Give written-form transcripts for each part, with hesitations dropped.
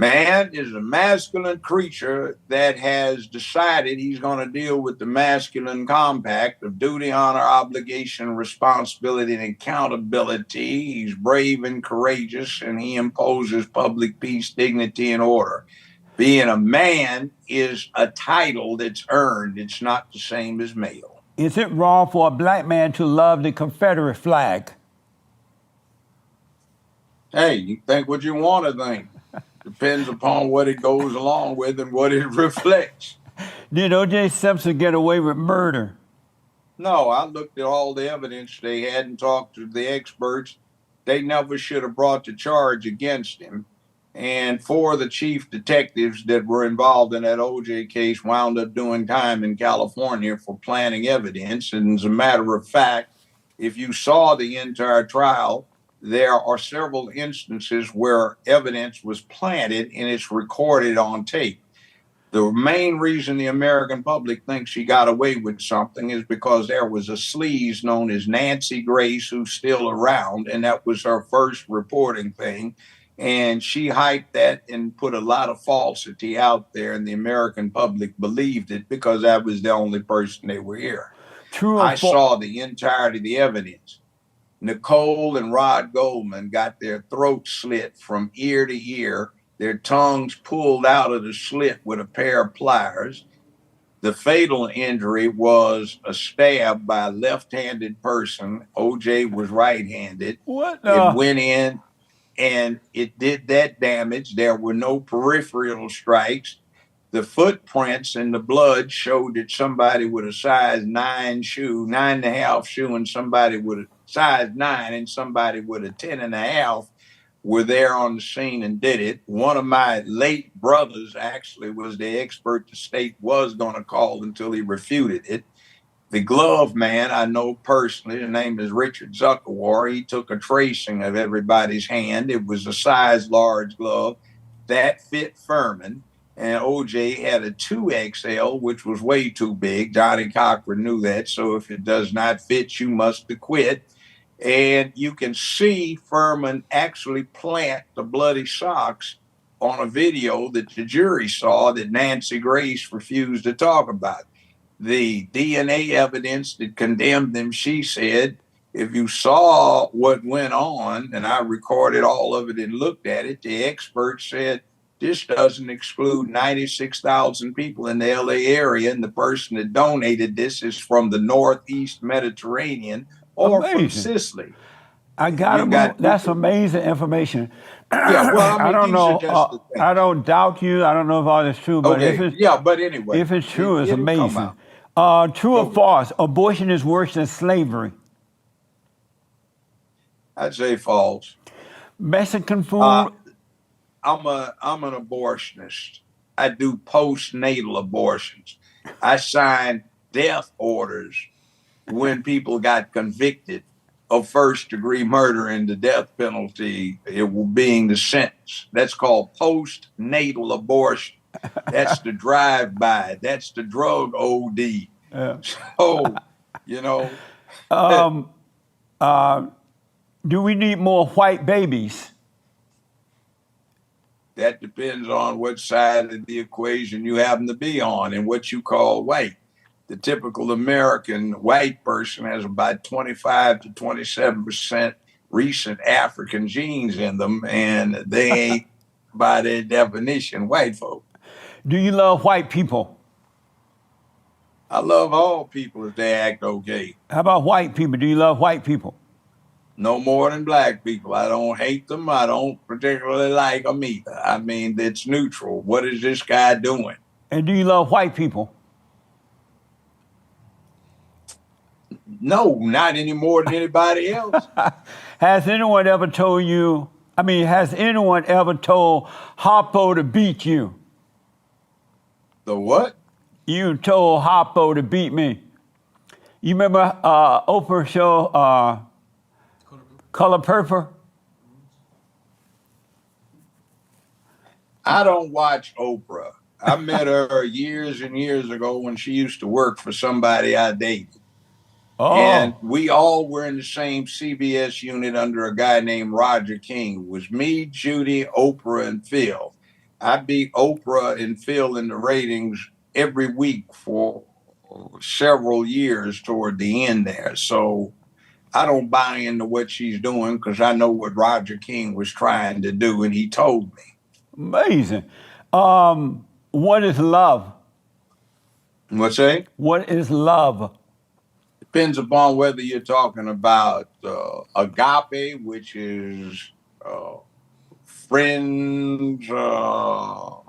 Man is a masculine creature that has decided he's going to deal with the masculine compact of duty, honor, obligation, responsibility, and accountability. He's brave and courageous, and he imposes public peace, dignity, and order. Being a man is a title that's earned. It's not the same as male. Is it wrong for a black man to love the Confederate flag? Hey, you think what you want to think. Depends upon what it goes along with and what it reflects. Did O.J. Simpson get away with murder? No, I looked at all the evidence they had and talked to the experts. They never should have brought the charge against him. And 4 of the chief detectives that were involved in that O.J. case wound up doing time in California for planting evidence. And as a matter of fact, if you saw the entire trial, there are several instances where evidence was planted and it's recorded on tape. The main reason the American public thinks she got away with something is because there was a sleaze known as Nancy Grace, who's still around, and that was her first reporting thing. And she hyped that and put a lot of falsity out there, and the American public believed it because that was the only person they were hearing. I saw the entirety of the evidence. Nicole and Rod Goldman got their throats slit from ear to ear, their tongues pulled out of the slit with a pair of pliers. The fatal injury was a stab by a left-handed person. OJ was right-handed. What? It went in and it did that damage. There were no peripheral strikes. The footprints in the blood showed that somebody with a size 9 shoe, 9.5 shoe, and somebody with a size 9 and somebody with a 10.5 were there on the scene and did it. One of my late brothers actually was the expert the state was going to call until he refuted it. The glove man I know personally, his name is Richard Zuckerwar. He took a tracing of everybody's hand. It was a size large glove that fit Furman. And OJ had a 2XL, which was way too big. Johnny Cochran knew that. So if it does not fit, you must acquit. And you can see Furman actually plant the bloody socks on a video that the jury saw that Nancy Grace refused to talk about. The DNA evidence that condemned them, she said, if you saw what went on, and I recorded all of it and looked at it, the expert said, this doesn't exclude 96,000 people in the LA area. And the person that donated this is from the Northeast Mediterranean or from Sicily. That's amazing information. Yeah, well, I don't know. I don't doubt you. I don't know if all that's true, but but anyway, if it's true, it's amazing. True or false? Abortion is worse than slavery. I'd say false. Mexican food. I'm an abortionist. I do postnatal abortions. I sign death orders when people got convicted of first-degree murder and the death penalty being the sentence. That's called postnatal abortion. That's the drive-by. That's the drug OD. So, do we need more white babies? That depends on what side of the equation you happen to be on and what you call white. The typical American white person has about 25 to 27% recent African genes in them, and they ain't, by their definition, white folk. Do you love white people? I love all people if they act okay. How about white people? Do you love white people? No more than black people. I don't hate them. I don't particularly like them either. I mean, it's neutral. What is this guy doing? And do you love white people? No, not any more than anybody else. Has anyone ever told Harpo to beat you? The what? You told Harpo to beat me. You remember Oprah show, Color Purple? I don't watch Oprah. I met her years and years ago when she used to work for somebody I dated. Oh. And we all were in the same CBS unit under a guy named Roger King. It was me, Judy, Oprah, and Phil. I beat Oprah and Phil in the ratings every week for several years toward the end there. So I don't buy into what she's doing because I know what Roger King was trying to do, and he told me. Amazing. What is love? What's that? What is love? Depends upon whether you're talking about agape, which is friends, or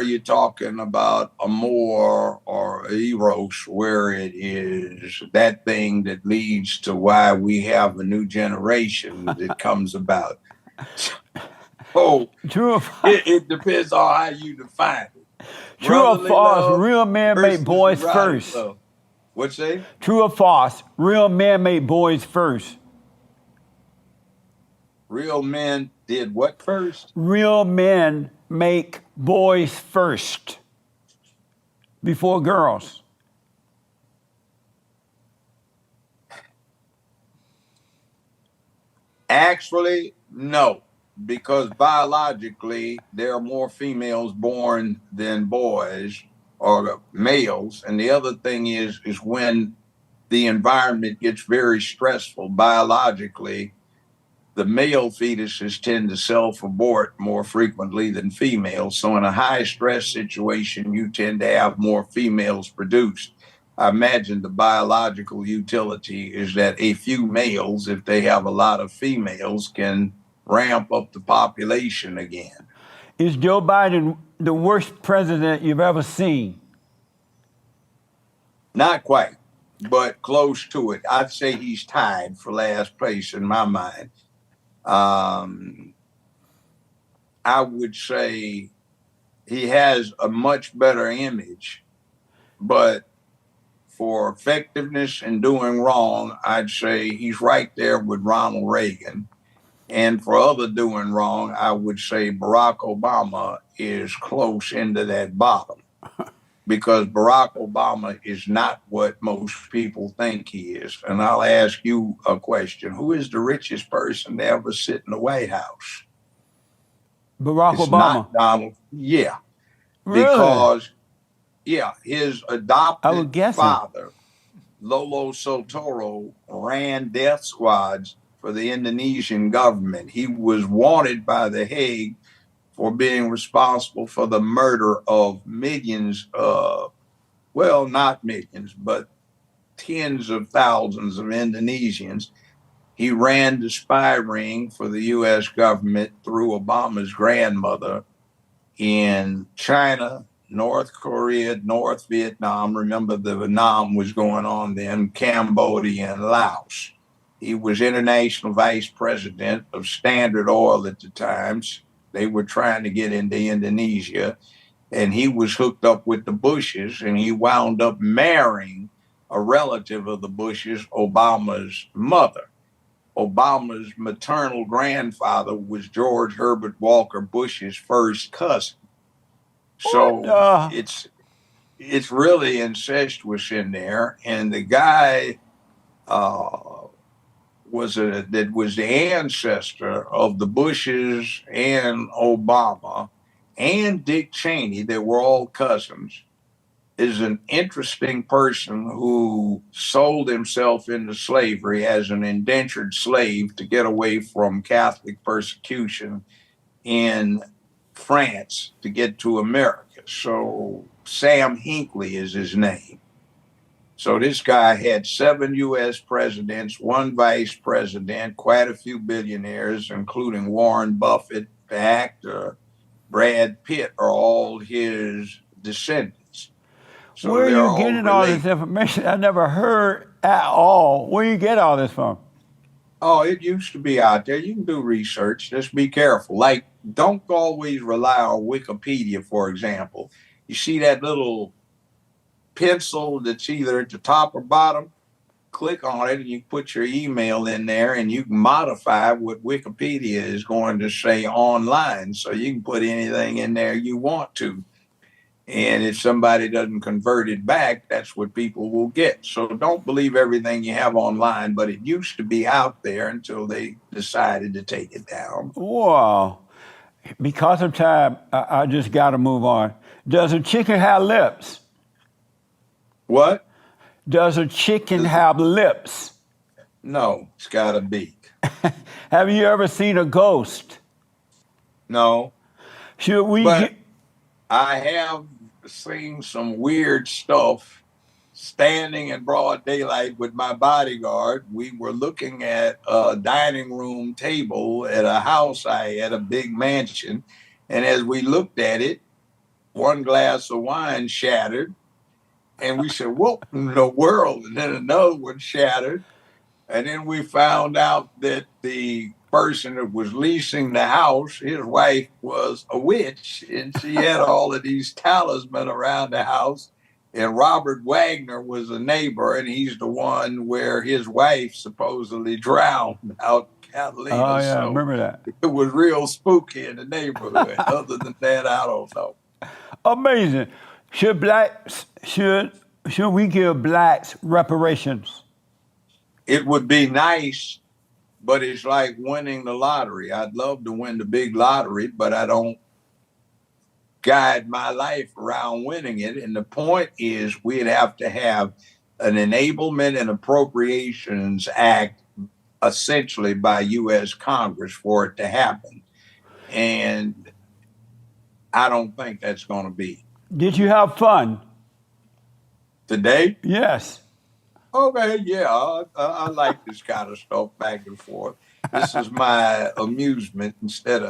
you're talking about amor or eros, where it is that thing that leads to why we have a new generation that comes about. So True or it depends on how you define it. true or Brotherly false? love Real men make versus boys erotic first. love. What's that? True or false? Real men make boys first. Real men did what first? Real men make boys first before girls. Actually, no, because biologically there are more females born than boys or males. And the other thing is when the environment gets very stressful biologically, the male fetuses tend to self-abort more frequently than females. So in a high stress situation, you tend to have more females produced. I imagine the biological utility is that a few males, if they have a lot of females, can ramp up the population again. Is Joe Biden the worst president you've ever seen? Not quite, but close to it. I'd say he's tied for last place in my mind. I would say he has a much better image, but for effectiveness and doing wrong, I'd say he's right there with Ronald Reagan. And for other doing wrong, I would say Barack Obama is close into that bottom because Barack Obama is not what most people think he is. And I'll ask you a question. Who is the richest person to ever sit in the White House? Barack It's Obama. not Donald. Yeah, Really? because his I adopted would guess him. father, Lolo Sotoro, ran death squads for the Indonesian government. He was wanted by The Hague for being responsible for the murder of millions, well, not millions, but tens of thousands of Indonesians. He ran the spy ring for the U.S. government through Obama's grandmother in China, North Korea, North Vietnam. Remember, the Vietnam was going on then, Cambodia, and Laos. He was international vice president of Standard Oil at the times. They were trying to get into Indonesia, and he was hooked up with the Bushes, and he wound up marrying a relative of the Bushes, Obama's mother. Obama's maternal grandfather was George Herbert Walker Bush's first cousin. What? So it's really incestuous in there. And the guy was the ancestor of the Bushes and Obama and Dick Cheney. They were all cousins. Is an interesting person who sold himself into slavery as an indentured slave to get away from Catholic persecution in France to get to America. So Sam Hinckley is his name. So this guy had 7 U.S. presidents, 1 vice president, quite a few billionaires, including Warren Buffett, the actor, Brad Pitt, are all his descendants. So Where are they're you all getting all this related. information? I never heard at all. Where you get all this from? Oh, it used to be out there. You can do research. Just be careful. Like, don't always rely on Wikipedia, for example. You see that little pencil that's either at the top or bottom? Click on it and you put your email in there and you can modify what Wikipedia is going to say online. So you can put anything in there you want to. And if somebody doesn't convert it back, that's what people will get. So don't believe everything you have online, but it used to be out there until they decided to take it down. Wow. Because of time, I just got to move on. Does a chicken have lips? What? Does a chicken have lips? No, it's got a beak. Have you ever seen a ghost? No, Should we but get? I have seen some weird stuff standing in broad daylight with my bodyguard. We were looking at a dining room table at a house I had, a big mansion. And as we looked at it, one glass of wine shattered. And we said, what in the world? And then another one shattered. And then we found out that the person that was leasing the house, his wife was a witch, and she had all of these talismans around the house. And Robert Wagner was a neighbor, and he's the one where his wife supposedly drowned out in Oh Catalina. yeah, I So remember that. it was real spooky in the neighborhood. Other than that, I don't know. Amazing. Should blacks should we give blacks reparations? It would be nice, but it's like winning the lottery. I'd love to win the big lottery, but I don't guide my life around winning it. And the point is, we'd have to have an Enablement and Appropriations Act essentially by U.S. Congress for it to happen. And I don't think that's going to be Did you have fun? today. Yes. Okay, yeah, I like this kind of stuff back and forth. This is my amusement instead of